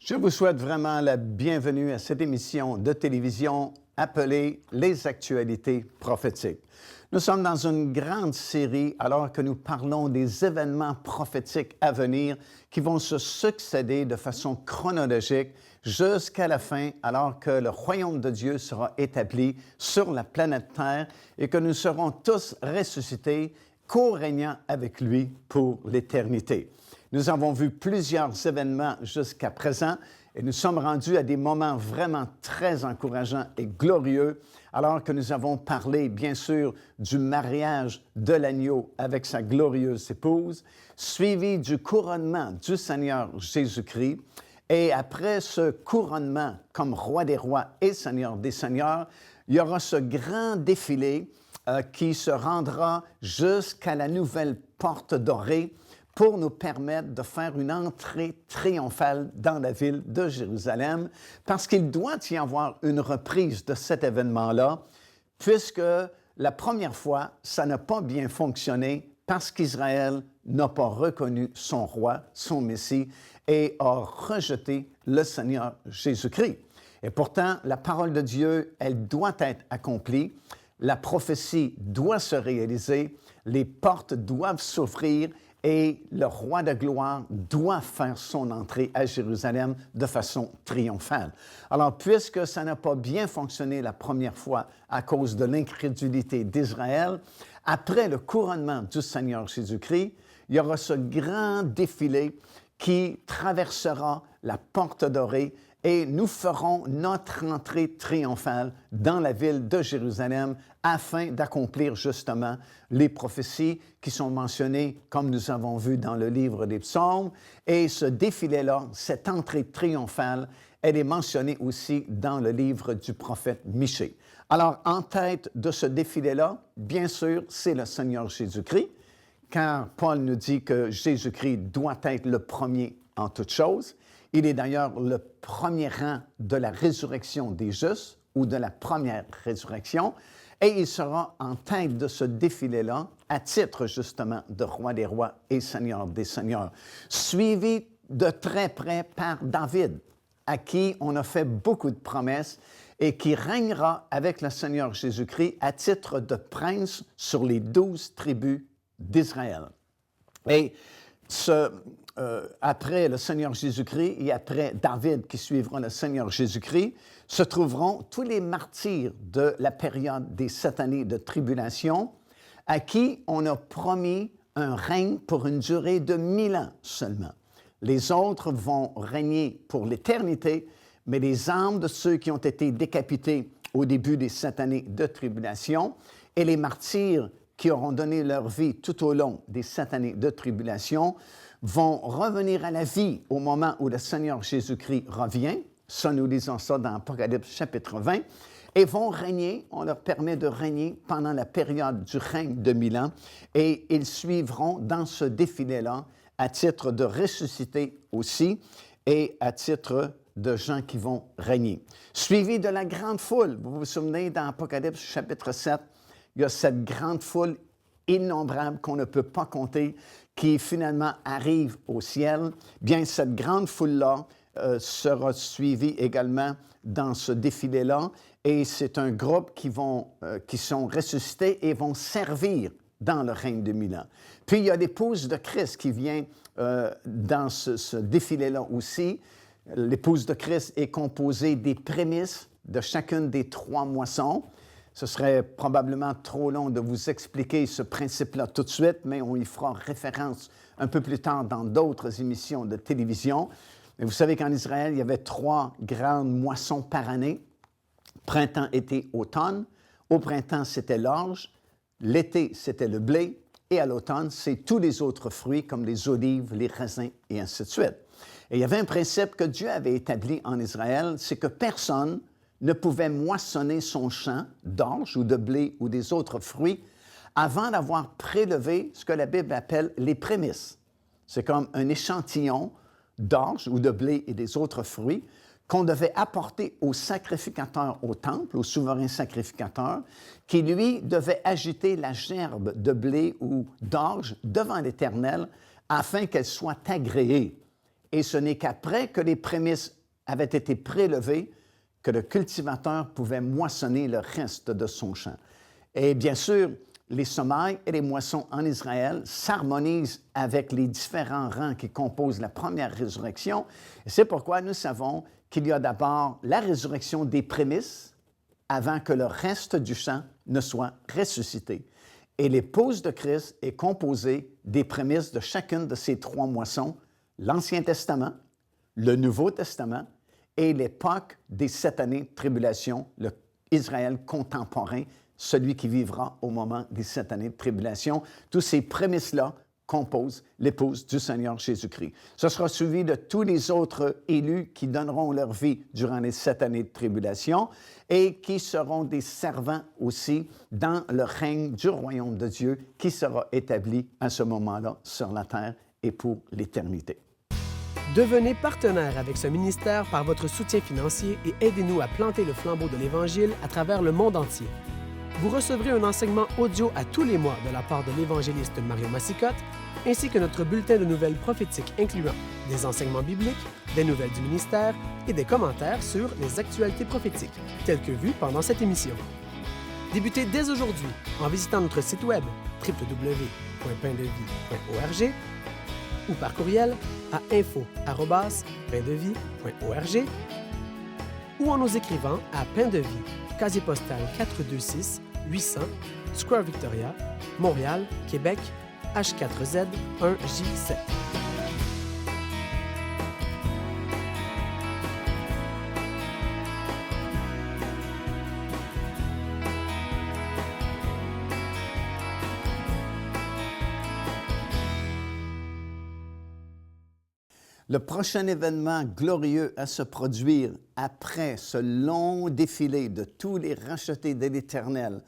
Je vous souhaite vraiment la bienvenue à cette émission de télévision appelée Les actualités prophétiques. Nous sommes dans une grande série alors que nous parlons des événements prophétiques à venir qui vont se succéder de façon chronologique jusqu'à la fin, alors que le royaume de Dieu sera établi sur la planète Terre et que nous serons tous ressuscités, co-régnant avec lui pour l'éternité. Nous avons vu plusieurs événements jusqu'à présent et nous sommes rendus à des moments vraiment très encourageants et glorieux, alors que nous avons parlé, bien sûr, du mariage de l'agneau avec sa glorieuse épouse, suivi du couronnement du Seigneur Jésus-Christ. Et après ce couronnement comme roi des rois et seigneur des seigneurs, il y aura ce grand défilé qui se rendra jusqu'à la nouvelle porte dorée pour nous permettre de faire une entrée triomphale dans la ville de Jérusalem, parce qu'il doit y avoir une reprise de cet événement-là, puisque la première fois, ça n'a pas bien fonctionné parce qu'Israël n'a pas reconnu son roi, son Messie, et a rejeté le Seigneur Jésus-Christ. Et pourtant, la parole de Dieu, elle doit être accomplie, la prophétie doit se réaliser, les portes doivent s'ouvrir, et le roi de gloire doit faire son entrée à Jérusalem de façon triomphale. Alors, puisque ça n'a pas bien fonctionné la première fois à cause de l'incrédulité d'Israël, après le couronnement du Seigneur Jésus-Christ, il y aura ce grand défilé qui traversera la porte dorée et nous ferons notre entrée triomphale dans la ville de Jérusalem afin d'accomplir justement les prophéties qui sont mentionnées, comme nous avons vu dans le livre des Psaumes. Et ce défilé-là, cette entrée triomphale, elle est mentionnée aussi dans le livre du prophète Michée. Alors, en tête de ce défilé-là, bien sûr, c'est le Seigneur Jésus-Christ, car Paul nous dit que Jésus-Christ doit être le premier en toutes choses. Il est d'ailleurs le premier rang de la résurrection des justes ou de la première résurrection, et il sera en tête de ce défilé-là à titre justement de roi des rois et seigneur des seigneurs, suivi de très près par David, à qui on a fait beaucoup de promesses et qui régnera avec le Seigneur Jésus-Christ à titre de prince sur les 12 tribus d'Israël. Et après le Seigneur Jésus-Christ et après David qui suivra le Seigneur Jésus-Christ, se trouveront tous les martyrs de la période des 7 années de tribulation à qui on a promis un règne pour une durée de 1000 ans seulement. Les autres vont régner pour l'éternité, mais les âmes de ceux qui ont été décapités au début des 7 années de tribulation et les martyrs qui auront donné leur vie tout au long des 7 années de tribulation, vont revenir à la vie au moment où le Seigneur Jésus-Christ revient. Ça, nous lisons ça dans Apocalypse chapitre 20. Et vont régner, on leur permet de régner pendant la période du règne de 1000 ans. Et ils suivront dans ce défilé-là à titre de ressuscités aussi et à titre de gens qui vont régner. Suivi de la grande foule. Vous vous souvenez dans Apocalypse chapitre 7, il y a cette grande foule innombrable qu'on ne peut pas compter, qui finalement arrive au ciel. Bien, cette grande foule-là sera suivie également dans ce défilé-là, et c'est un groupe qui sont ressuscités et vont servir dans le règne de 1000 ans. Puis, il y a l'épouse de Christ qui vient dans ce défilé-là aussi. L'épouse de Christ est composée des prémices de chacune des 3 moissons. Ce serait probablement trop long de vous expliquer ce principe-là tout de suite, mais on y fera référence un peu plus tard dans d'autres émissions de télévision. Mais vous savez qu'en Israël, il y avait 3 grandes moissons par année. Printemps, été, automne. Au printemps, c'était l'orge. L'été, c'était le blé. Et à l'automne, c'est tous les autres fruits comme les olives, les raisins et ainsi de suite. Et il y avait un principe que Dieu avait établi en Israël, c'est que personne ne pouvait moissonner son champ d'orge ou de blé ou des autres fruits avant d'avoir prélevé ce que la Bible appelle les prémices. C'est comme un échantillon d'orge ou de blé et des autres fruits qu'on devait apporter au sacrificateur au temple, au souverain sacrificateur, qui, lui, devait agiter la gerbe de blé ou d'orge devant l'Éternel afin qu'elle soit agréée. Et ce n'est qu'après que les prémices avait été prélevé que le cultivateur pouvait moissonner le reste de son champ. Et bien sûr, les semailles et les moissons en Israël s'harmonisent avec les différents rangs qui composent la première résurrection. Et c'est pourquoi nous savons qu'il y a d'abord la résurrection des prémices avant que le reste du champ ne soit ressuscité. Et l'épouse de Christ est composée des prémices de chacune de ces trois moissons, l'Ancien Testament, le Nouveau Testament et l'époque des 7 années de tribulation, l'Israël contemporain, celui qui vivra au moment des 7 années de tribulation. Tous ces prémices-là composent l'épouse du Seigneur Jésus-Christ. Ce sera suivi de tous les autres élus qui donneront leur vie durant les 7 années de tribulation et qui seront des servants aussi dans le règne du royaume de Dieu qui sera établi à ce moment-là sur la terre et pour l'éternité. Devenez partenaire avec ce ministère par votre soutien financier et aidez-nous à planter le flambeau de l'Évangile à travers le monde entier. Vous recevrez un enseignement audio à tous les mois de la part de l'évangéliste Mario Massicotte, ainsi que notre bulletin de nouvelles prophétiques incluant des enseignements bibliques, des nouvelles du ministère et des commentaires sur les actualités prophétiques, telles que vues pendant cette émission. Débutez dès aujourd'hui en visitant notre site web www.paindevie.org ou par courriel à info@paindevie.org ou en nous écrivant à Pain de Vie, casier postal 426 800 Square Victoria, Montréal, Québec, H4Z 1J7. Le prochain événement glorieux à se produire après ce long défilé de tous les rachetés de l'Éternel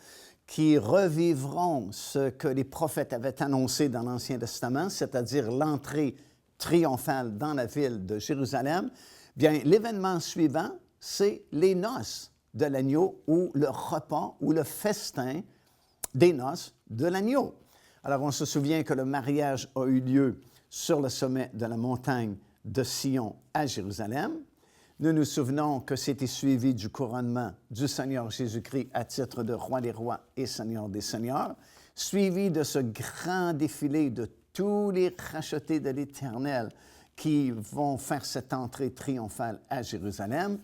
qui revivront ce que les prophètes avaient annoncé dans l'Ancien Testament, c'est-à-dire l'entrée triomphale dans la ville de Jérusalem, bien, l'événement suivant, c'est les noces de l'agneau ou le repas ou le festin des noces de l'agneau. Alors, on se souvient que le mariage a eu lieu sur le sommet de la montagne de Sion à Jérusalem. Nous nous souvenons que c'était suivi du couronnement du Seigneur Jésus-Christ à titre de roi des rois et Seigneur des seigneurs, suivi de ce grand défilé de tous les rachetés de l'Éternel qui vont faire cette entrée triomphale à Jérusalem.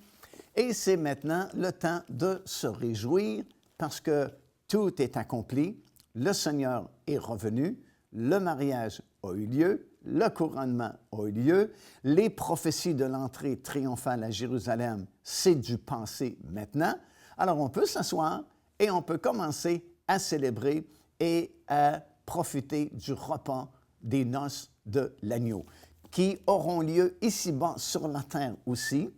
Et c'est maintenant le temps de se réjouir parce que tout est accompli, le Seigneur est revenu, le mariage a eu lieu, le couronnement a eu lieu, les prophéties de l'entrée triomphale à Jérusalem, c'est du passé maintenant. Alors on peut s'asseoir et on peut commencer à célébrer et à profiter du repas des noces de l'agneau, qui auront lieu ici-bas sur la terre aussi.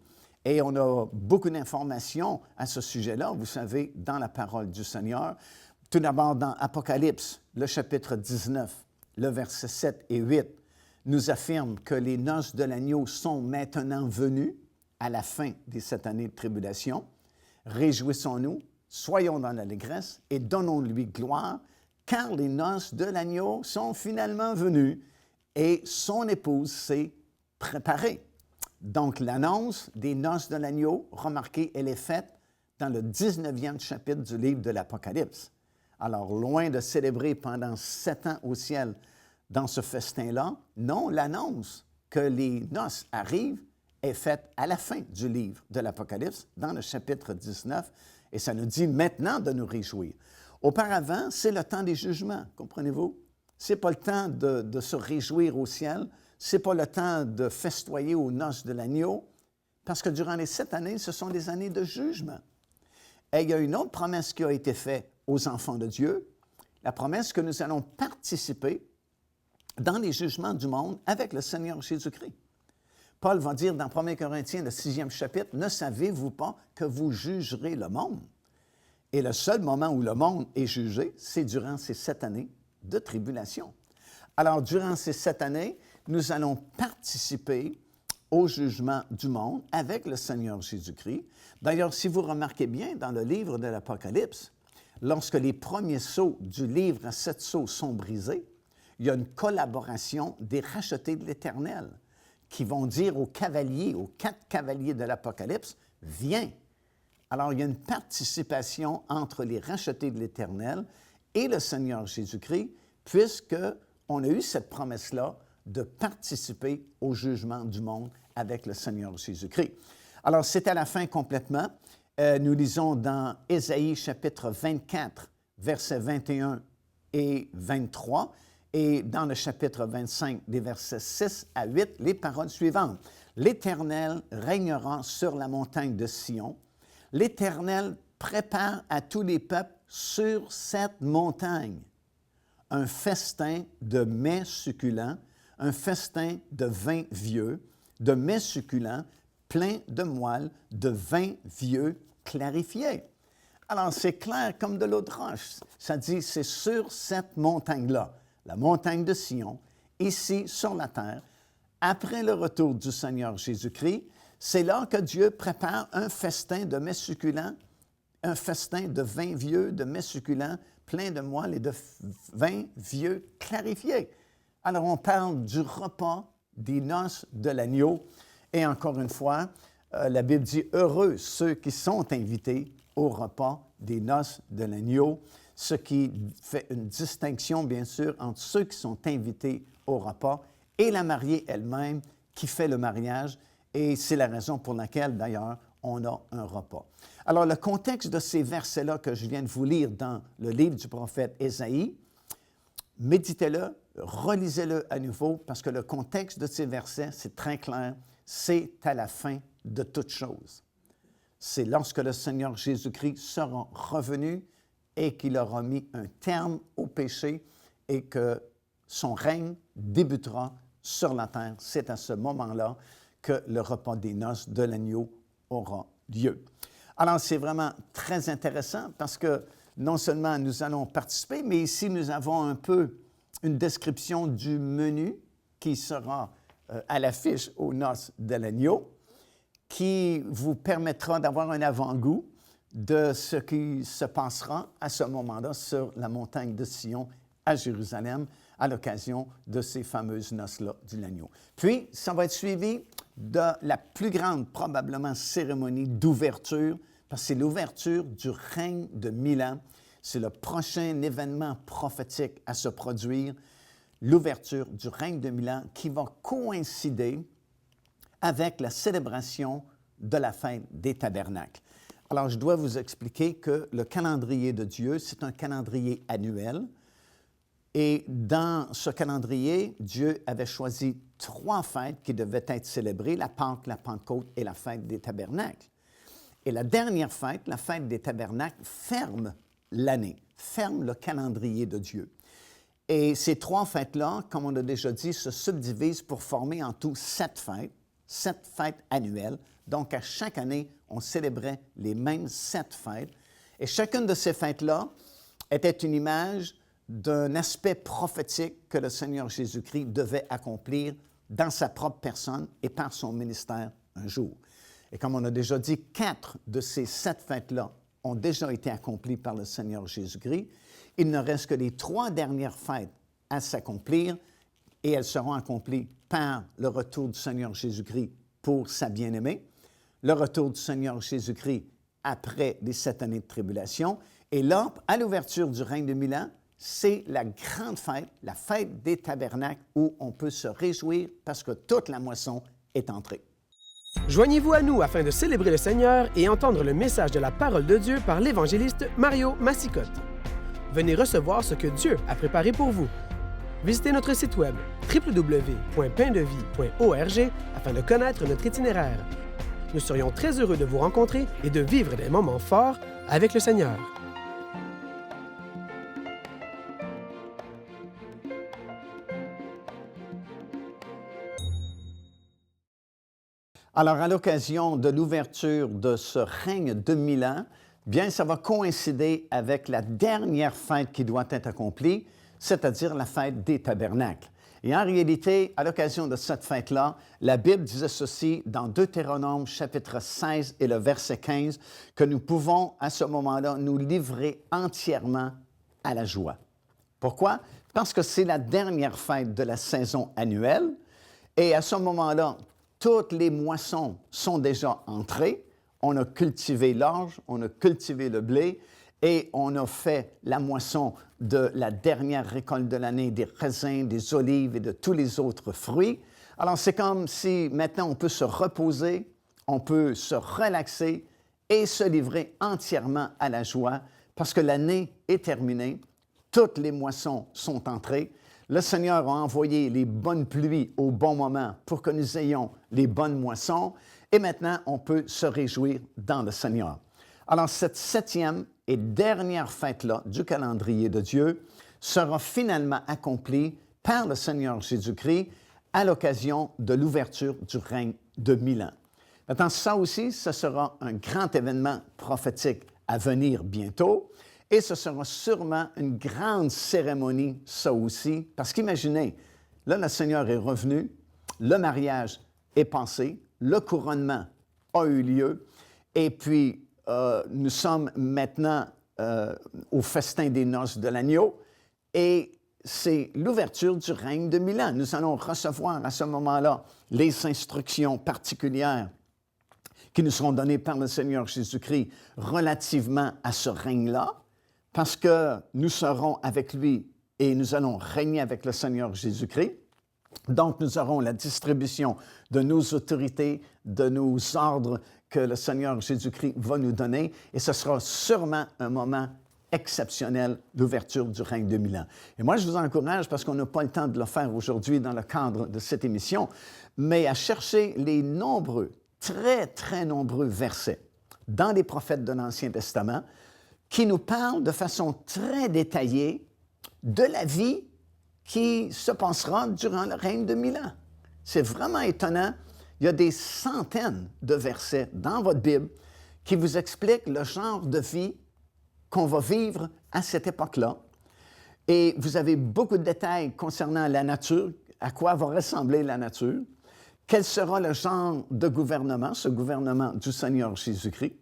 Et on a beaucoup d'informations à ce sujet-là, vous savez, dans la parole du Seigneur. Tout d'abord, dans Apocalypse, le chapitre 19, le verset 7 et 8, nous affirme que les noces de l'agneau sont maintenant venues à la fin des 7 années de tribulation. Réjouissons-nous, soyons dans l'allégresse et donnons-lui gloire, car les noces de l'agneau sont finalement venues et son épouse s'est préparée. Donc, l'annonce des noces de l'agneau, remarquez, elle est faite dans le 19e chapitre du livre de l'Apocalypse. Alors, loin de célébrer pendant 7 ans au ciel dans ce festin-là, non, l'annonce que les noces arrivent est faite à la fin du livre de l'Apocalypse, dans le chapitre 19, et ça nous dit maintenant de nous réjouir. Auparavant, c'est le temps des jugements, comprenez-vous? Ce n'est pas le temps de se réjouir au ciel, ce n'est pas le temps de festoyer aux noces de l'agneau, parce que durant les 7 années, ce sont des années de jugement. Et il y a une autre promesse qui a été faite aux enfants de Dieu, la promesse que nous allons participer dans les jugements du monde avec le Seigneur Jésus-Christ. Paul va dire dans 1 Corinthiens, le 6e chapitre, « Ne savez-vous pas que vous jugerez le monde? » Et le seul moment où le monde est jugé, c'est durant ces 7 années de tribulation. Alors, durant ces 7 années, nous allons participer au jugement du monde avec le Seigneur Jésus-Christ. D'ailleurs, si vous remarquez bien, dans le livre de l'Apocalypse, lorsque les premiers sceaux du livre à 7 sceaux sont brisés, il y a une collaboration des rachetés de l'Éternel qui vont dire aux cavaliers, aux 4 cavaliers de l'Apocalypse, « Viens ». Alors, il y a une participation entre les rachetés de l'Éternel et le Seigneur Jésus-Christ, puisqu'on a eu cette promesse-là de participer au jugement du monde avec le Seigneur Jésus-Christ. Alors, c'est à la fin complètement. Nous lisons dans Ésaïe chapitre 24, versets 21 et 23, et dans le chapitre 25, des versets 6 à 8, les paroles suivantes. « L'Éternel régnera sur la montagne de Sion. L'Éternel prépare à tous les peuples sur cette montagne un festin de mets succulents, un festin de vin vieux, de mets succulents, plein de moelle, de vin vieux clarifié. » Alors, c'est clair comme de l'eau de roche. Ça dit, c'est sur cette montagne-là, la montagne de Sion, ici sur la terre, après le retour du Seigneur Jésus-Christ, c'est là que Dieu prépare un festin de mets succulents, un festin de vin vieux, de mets succulents, plein de moelle et de vin vieux clarifié. Alors, on parle du repas des noces de l'agneau. Et encore une fois, la Bible dit « Heureux ceux qui sont invités au repas des noces de l'agneau », ce qui fait une distinction, bien sûr, entre ceux qui sont invités au repas et la mariée elle-même qui fait le mariage. Et c'est la raison pour laquelle, d'ailleurs, on a un repas. Alors, le contexte de ces versets-là que je viens de vous lire dans le livre du prophète Ésaïe, méditez-le, relisez-le à nouveau, parce que le contexte de ces versets, c'est très clair, c'est à la fin de toutes choses. C'est lorsque le Seigneur Jésus-Christ sera revenu et qu'il aura mis un terme au péché et que son règne débutera sur la terre. C'est à ce moment-là que le repas des noces de l'agneau aura lieu. Alors, c'est vraiment très intéressant parce que non seulement nous allons participer, mais ici, nous avons un peu une description du menu qui sera à l'affiche aux noces de l'agneau, qui vous permettra d'avoir un avant-goût de ce qui se passera à ce moment-là sur la montagne de Sion à Jérusalem à l'occasion de ces fameuses noces-là de l'agneau. Puis, ça va être suivi de la plus grande, probablement, cérémonie d'ouverture, parce que c'est l'ouverture du règne de 1000 ans. C'est le prochain événement prophétique à se produire, l'ouverture du règne de 1000 ans qui va coïncider avec la célébration de la fête des tabernacles. Alors, je dois vous expliquer que le calendrier de Dieu, c'est un calendrier annuel. Et dans ce calendrier, Dieu avait choisi 3 fêtes qui devaient être célébrées, la Pâque, la Pentecôte et la fête des tabernacles. Et la dernière fête, la fête des tabernacles, ferme l'année, ferme le calendrier de Dieu. Et ces 3 fêtes-là, comme on a déjà dit, se subdivisent pour former en tout 7 fêtes annuelles. Donc, à chaque année, on célébrait les mêmes 7 fêtes. Et chacune de ces fêtes-là était une image d'un aspect prophétique que le Seigneur Jésus-Christ devait accomplir dans sa propre personne et par son ministère un jour. Et comme on a déjà dit, 4 de ces 7 fêtes-là ont déjà été accomplies par le Seigneur Jésus-Christ. Il ne reste que les 3 dernières fêtes à s'accomplir et elles seront accomplies par le retour du Seigneur Jésus-Christ pour sa bien-aimée, le retour du Seigneur Jésus-Christ après les 7 années de tribulation. Et là, à l'ouverture du règne de 1000 ans, c'est la grande fête, la fête des tabernacles, où on peut se réjouir parce que toute la moisson est entrée. Joignez-vous à nous afin de célébrer le Seigneur et entendre le message de la parole de Dieu par l'évangéliste Mario Massicotte. Venez recevoir ce que Dieu a préparé pour vous. Visitez notre site web www.paindevie.org afin de connaître notre itinéraire. Nous serions très heureux de vous rencontrer et de vivre des moments forts avec le Seigneur. Alors, à l'occasion de l'ouverture de ce règne de 1000 ans, bien, ça va coïncider avec la dernière fête qui doit être accomplie, c'est-à-dire la fête des tabernacles. Et en réalité, à l'occasion de cette fête-là, la Bible disait ceci dans Deutéronome chapitre 16 et le verset 15, que nous pouvons à ce moment-là nous livrer entièrement à la joie. Pourquoi? Parce que c'est la dernière fête de la saison annuelle Et à ce moment-là, toutes les moissons sont déjà entrées. On a cultivé l'orge, on a cultivé le blé et on a fait la moisson de la dernière récolte de l'année, des raisins, des olives et de tous les autres fruits. Alors, c'est comme si maintenant on peut se reposer, on peut se relaxer et se livrer entièrement à la joie parce que l'année est terminée, toutes les moissons sont entrées. Le Seigneur a envoyé les bonnes pluies au bon moment pour que nous ayons les bonnes moissons et maintenant on peut se réjouir dans le Seigneur. Alors, cette 7e et dernière fête-là du calendrier de Dieu sera finalement accomplie par le Seigneur Jésus-Christ à l'occasion de l'ouverture du règne de 1000 ans. Maintenant, ça aussi, ce sera un grand événement prophétique à venir bientôt et ce sera sûrement une grande cérémonie, ça aussi, parce qu'imaginez, là, le Seigneur est revenu, le mariage est passé, le couronnement a eu lieu et puis nous sommes maintenant au festin des noces de l'agneau et c'est l'ouverture du règne de 1000 ans. Nous allons recevoir à ce moment-là les instructions particulières qui nous seront données par le Seigneur Jésus-Christ relativement à ce règne-là, parce que nous serons avec lui et nous allons régner avec le Seigneur Jésus-Christ. Donc, nous aurons la distribution de nos autorités, de nos ordres que le Seigneur Jésus-Christ va nous donner, et ce sera sûrement un moment exceptionnel d'ouverture du règne de 1000 ans. Et moi, je vous encourage, parce qu'on n'a pas le temps de le faire aujourd'hui dans le cadre de cette émission, mais à chercher les nombreux, très, très nombreux versets dans les prophètes de l'Ancien Testament qui nous parlent de façon très détaillée de la vie qui se passera durant le règne de 1000 ans. C'est vraiment étonnant. Il y a des centaines de versets dans votre Bible qui vous expliquent le genre de vie qu'on va vivre à cette époque-là. Et vous avez beaucoup de détails concernant la nature, à quoi va ressembler la nature, quel sera le genre de gouvernement, ce gouvernement du Seigneur Jésus-Christ.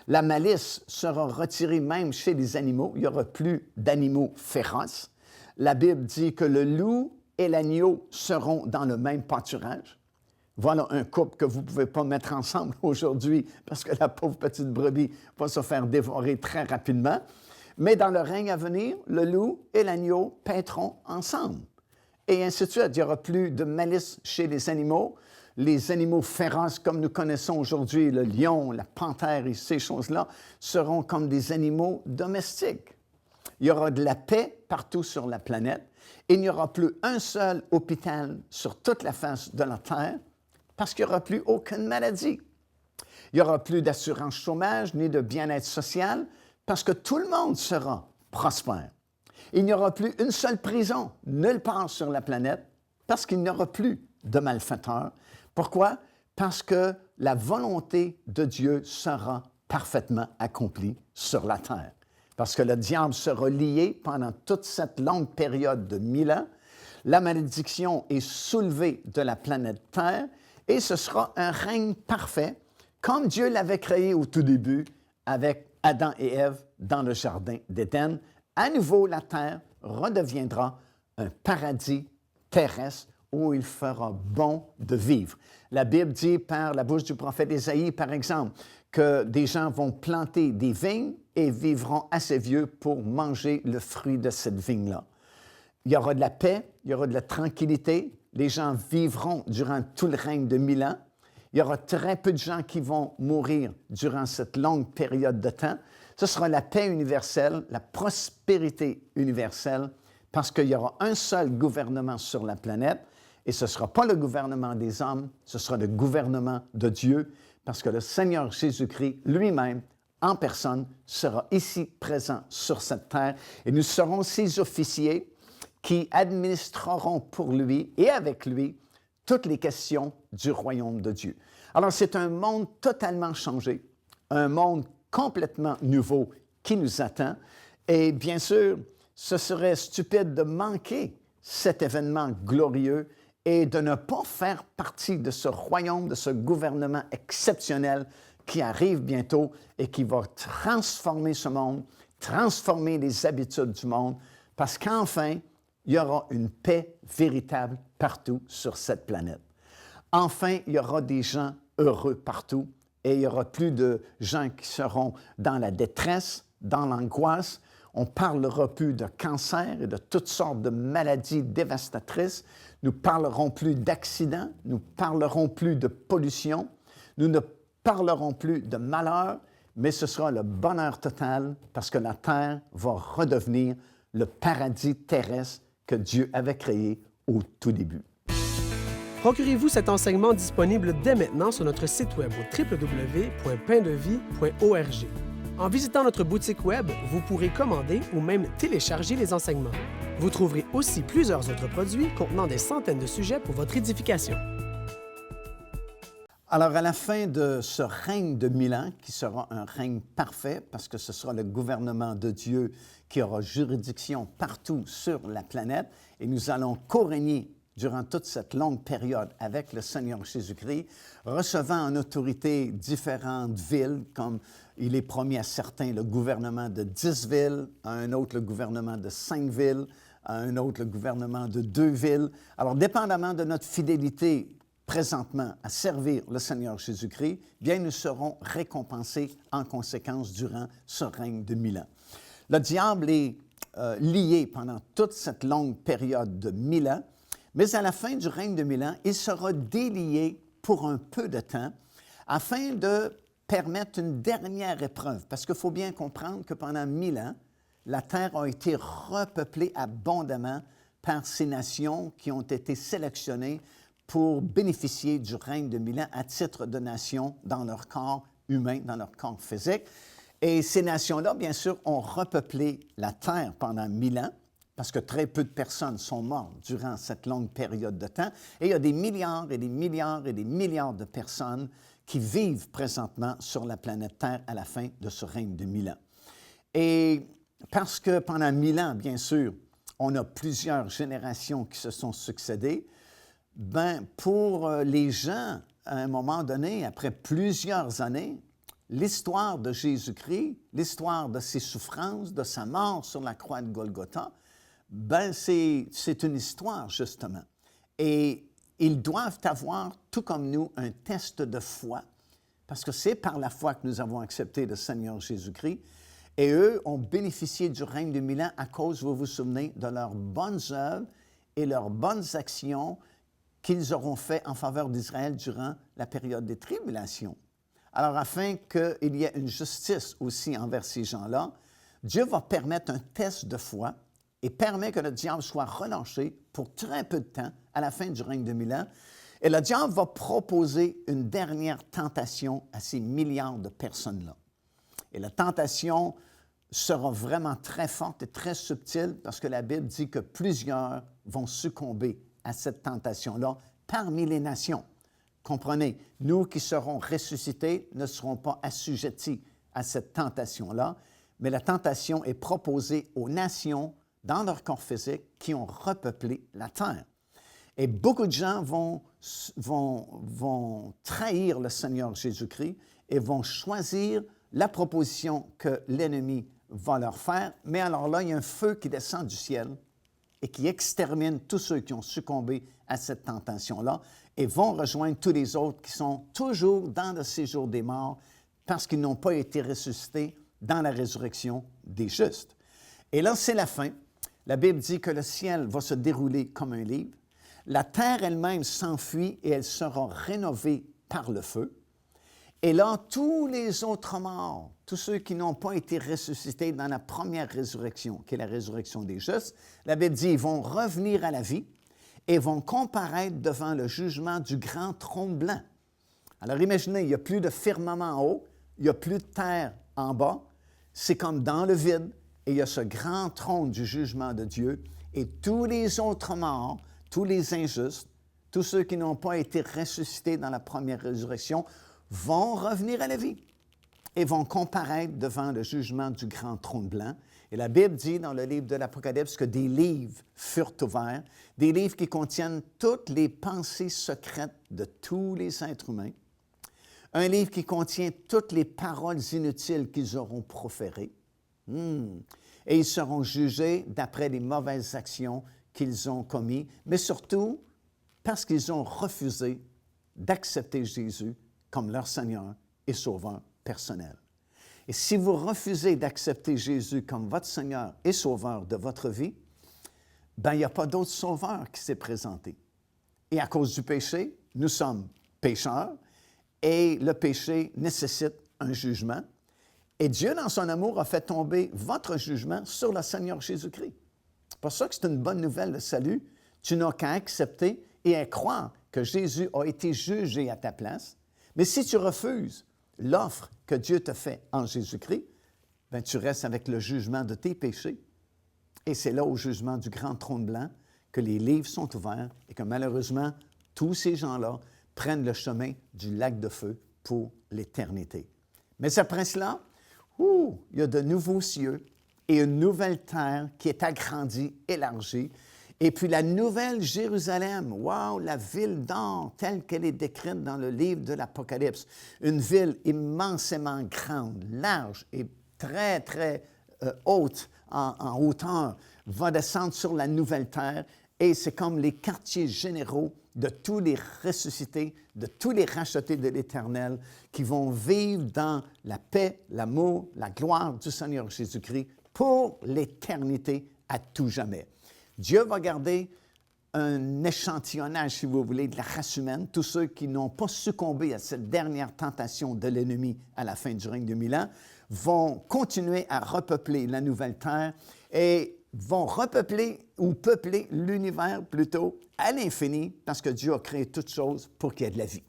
La malice sera retirée même chez les animaux. Il n'y aura plus d'animaux féroces. La Bible dit que le loup et l'agneau seront dans le même pâturage. Voilà un couple que vous ne pouvez pas mettre ensemble aujourd'hui parce que la pauvre petite brebis va se faire dévorer très rapidement. Mais dans le règne à venir, le loup et l'agneau paîtront ensemble. Et ainsi de suite. Il n'y aura plus de malice chez les animaux. Les animaux féroces, comme nous connaissons aujourd'hui, le lion, la panthère et ces choses-là, seront comme des animaux domestiques. Il y aura de la paix partout sur la planète. Il n'y aura plus un seul hôpital sur toute la face de la Terre parce qu'il n'y aura plus aucune maladie. Il n'y aura plus d'assurance chômage ni de bien-être social parce que tout le monde sera prospère. Il n'y aura plus une seule prison nulle part sur la planète parce qu'il n'y aura plus de malfaiteurs. Pourquoi? Parce que la volonté de Dieu sera parfaitement accomplie sur la terre. Parce que le diable sera lié pendant toute cette longue période de 1000 ans. La malédiction est soulevée de la planète Terre et ce sera un règne parfait, comme Dieu l'avait créé au tout début avec Adam et Ève dans le jardin d'Éden. À nouveau, la terre redeviendra un paradis terrestre où il fera bon de vivre. La Bible dit par la bouche du prophète Ésaïe, par exemple, que des gens vont planter des vignes et vivront assez vieux pour manger le fruit de cette vigne-là. Il y aura de la paix, il y aura de la tranquillité, les gens vivront durant tout le règne de 1000 ans. Il y aura très peu de gens qui vont mourir durant cette longue période de temps. Ce sera la paix universelle, la prospérité universelle, parce qu'il y aura un seul gouvernement sur la planète, et ce ne sera pas le gouvernement des hommes, ce sera le gouvernement de Dieu, parce que le Seigneur Jésus-Christ lui-même, en personne, sera ici présent sur cette terre, et nous serons ses officiers qui administreront pour lui et avec lui toutes les questions du royaume de Dieu. Alors, c'est un monde totalement changé, un monde complètement nouveau qui nous attend, et bien sûr, ce serait stupide de manquer cet événement glorieux et de ne pas faire partie de ce royaume, de ce gouvernement exceptionnel qui arrive bientôt et qui va transformer ce monde, transformer les habitudes du monde, parce qu'enfin, il y aura une paix véritable partout sur cette planète. Enfin, il y aura des gens heureux partout et il n'y aura plus de gens qui seront dans la détresse, dans l'angoisse. On ne parlera plus de cancer et de toutes sortes de maladies dévastatrices. Nous ne parlerons plus d'accidents, nous ne parlerons plus de pollution, nous ne parlerons plus de malheur, mais ce sera le bonheur total parce que la terre va redevenir le paradis terrestre que Dieu avait créé au tout début. Procurez-vous cet enseignement disponible dès maintenant sur notre site web au www.paindevie.org. En visitant notre boutique web, vous pourrez commander ou même télécharger les enseignements. Vous trouverez aussi plusieurs autres produits contenant des centaines de sujets pour votre édification. Alors, à la fin de ce règne de 1000 ans, qui sera un règne parfait, parce que ce sera le gouvernement de Dieu qui aura juridiction partout sur la planète, et nous allons co-régner durant toute cette longue période avec le Seigneur Jésus-Christ, recevant en autorité différentes villes, comme il est promis à certains le gouvernement de 10 villes, à un autre le gouvernement de 5 villes, à un autre le gouvernement de 2 villes. Alors, dépendamment de notre fidélité présentement à servir le Seigneur Jésus-Christ, bien nous serons récompensés en conséquence durant ce règne de 1000 ans. Le diable est lié pendant toute cette longue période de 1000 ans, mais à la fin du règne de 1000 ans, il sera délié pour un peu de temps afin de permettre une dernière épreuve. Parce qu'il faut bien comprendre que pendant 1000 ans, la terre a été repeuplée abondamment par ces nations qui ont été sélectionnées pour bénéficier du règne de 1000 ans à titre de nation dans leur corps humain, dans leur corps physique. Et ces nations-là, bien sûr, ont repeuplé la terre pendant 1000 ans, parce que très peu de personnes sont mortes durant cette longue période de temps. Et il y a des milliards et des milliards et des milliards de personnes qui vivent présentement sur la planète Terre à la fin de ce règne de 1000 ans. Et parce que pendant 1000 ans, bien sûr, on a plusieurs générations qui se sont succédées, bien, pour les gens, à un moment donné, après plusieurs années, l'histoire de Jésus-Christ, l'histoire de ses souffrances, de sa mort sur la croix de Golgotha, bien, c'est une histoire, justement. Et ils doivent avoir, tout comme nous, un test de foi, parce que c'est par la foi que nous avons accepté le Seigneur Jésus-Christ. Et eux ont bénéficié du règne de 1000 ans à cause, vous vous souvenez, de leurs bonnes œuvres et leurs bonnes actions qu'ils auront fait en faveur d'Israël durant la période des tribulations. Alors, afin qu'il y ait une justice aussi envers ces gens-là, Dieu va permettre un test de foi et permet que le diable soit relâché pour très peu de temps à la fin du règne de 1000 ans. Et le diable va proposer une dernière tentation à ces milliards de personnes-là. Et la tentation sera vraiment très forte et très subtile parce que la Bible dit que plusieurs vont succomber à cette tentation-là parmi les nations. Comprenez, nous qui serons ressuscités ne serons pas assujettis à cette tentation-là, mais la tentation est proposée aux nations dans leur corps physique qui ont repeuplé la terre. Et beaucoup de gens vont trahir le Seigneur Jésus-Christ et vont choisir la proposition que l'ennemi va leur faire. Mais alors là, il y a un feu qui descend du ciel et qui extermine tous ceux qui ont succombé à cette tentation-là et vont rejoindre tous les autres qui sont toujours dans le séjour des morts parce qu'ils n'ont pas été ressuscités dans la résurrection des justes. Et là, c'est la fin. La Bible dit que le ciel va se dérouler comme un livre. La terre elle-même s'enfuit et elle sera rénovée par le feu. Et là, tous les autres morts, tous ceux qui n'ont pas été ressuscités dans la première résurrection, qui est la résurrection des justes, la Bible dit ils vont revenir à la vie et vont comparaître devant le jugement du grand trône blanc. Alors imaginez, il n'y a plus de firmament en haut, il n'y a plus de terre en bas, c'est comme dans le vide, et il y a ce grand trône du jugement de Dieu, et tous les autres morts, tous les injustes, tous ceux qui n'ont pas été ressuscités dans la première résurrection, vont revenir à la vie et vont comparaître devant le jugement du grand trône blanc. Et la Bible dit dans le livre de l'Apocalypse que des livres furent ouverts, des livres qui contiennent toutes les pensées secrètes de tous les êtres humains, un livre qui contient toutes les paroles inutiles qu'ils auront proférées, et ils seront jugés d'après les mauvaises actions qu'ils ont commises, mais surtout parce qu'ils ont refusé d'accepter Jésus comme leur Seigneur et Sauveur personnel. Et si vous refusez d'accepter Jésus comme votre Seigneur et Sauveur de votre vie, ben il n'y a pas d'autre Sauveur qui s'est présenté. Et à cause du péché, nous sommes pécheurs et le péché nécessite un jugement. Et Dieu, dans son amour, a fait tomber votre jugement sur le Seigneur Jésus-Christ. C'est pour ça que c'est une bonne nouvelle, le salut. Tu n'as qu'à accepter et à croire que Jésus a été jugé à ta place. Mais si tu refuses l'offre que Dieu te fait en Jésus-Christ, bien, tu restes avec le jugement de tes péchés. Et c'est là, au jugement du grand trône blanc, que les livres sont ouverts et que malheureusement, tous ces gens-là prennent le chemin du lac de feu pour l'éternité. Mais après cela, il y a de nouveaux cieux et une nouvelle terre qui est agrandie, élargie. Et puis la nouvelle Jérusalem, wow, la ville d'or telle qu'elle est décrite dans le livre de l'Apocalypse. Une ville immensément grande, large et très, très haute en hauteur, va descendre sur la nouvelle terre et c'est comme les quartiers généraux de tous les ressuscités, de tous les rachetés de l'Éternel qui vont vivre dans la paix, l'amour, la gloire du Seigneur Jésus-Christ pour l'éternité à tout jamais. Dieu va garder un échantillonnage, si vous voulez, de la race humaine, tous ceux qui n'ont pas succombé à cette dernière tentation de l'ennemi à la fin du règne de 1000 ans, vont continuer à repeupler la nouvelle terre et vont repeupler ou peupler l'univers plutôt à l'infini parce que Dieu a créé toutes choses pour qu'il y ait de la vie.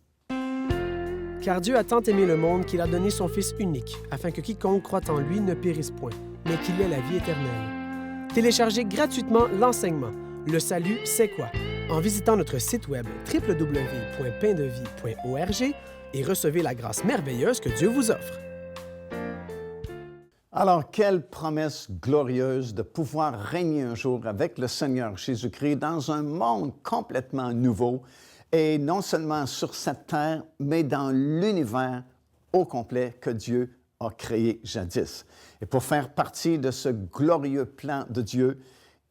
Car Dieu a tant aimé le monde qu'il a donné son Fils unique, afin que quiconque croit en lui ne périsse point, mais qu'il ait la vie éternelle. Téléchargez gratuitement l'enseignement « Le salut, c'est quoi ?» en visitant notre site web www.paindevie.org et recevez la grâce merveilleuse que Dieu vous offre. Alors, quelle promesse glorieuse de pouvoir régner un jour avec le Seigneur Jésus-Christ dans un monde complètement nouveau, et non seulement sur cette terre, mais dans l'univers au complet que Dieu a créé jadis. Et pour faire partie de ce glorieux plan de Dieu,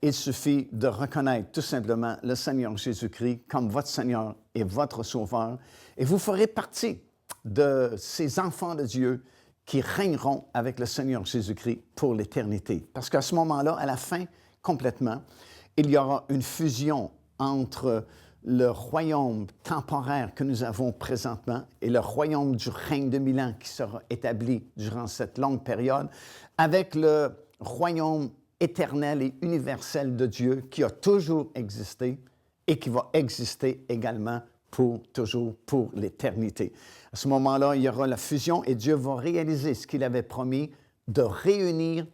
il suffit de reconnaître tout simplement le Seigneur Jésus-Christ comme votre Seigneur et votre Sauveur, et vous ferez partie de ces enfants de Dieu qui régneront avec le Seigneur Jésus-Christ pour l'éternité. Parce qu'à ce moment-là, à la fin, complètement, il y aura une fusion entre le royaume temporaire que nous avons présentement et le royaume du règne de 1000 ans qui sera établi durant cette longue période, avec le royaume éternel et universel de Dieu qui a toujours existé et qui va exister également pour toujours, pour l'éternité. À ce moment-là, il y aura la fusion et Dieu va réaliser ce qu'il avait promis de réunir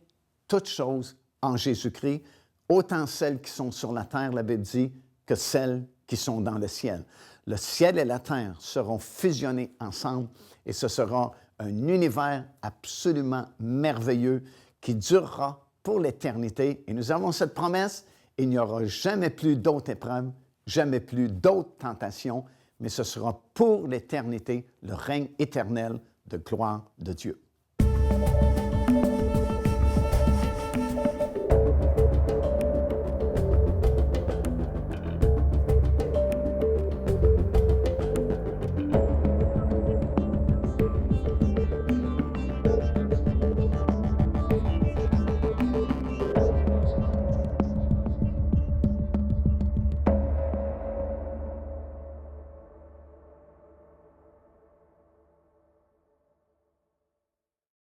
toutes choses en Jésus-Christ, autant celles qui sont sur la terre, la Bible dit, que celles qui sont dans le ciel. Le ciel et la terre seront fusionnés ensemble et ce sera un univers absolument merveilleux qui durera pour l'éternité. Et nous avons cette promesse, il n'y aura jamais plus d'autres épreuves, jamais plus d'autres tentations, mais ce sera pour l'éternité le règne éternel de gloire de Dieu.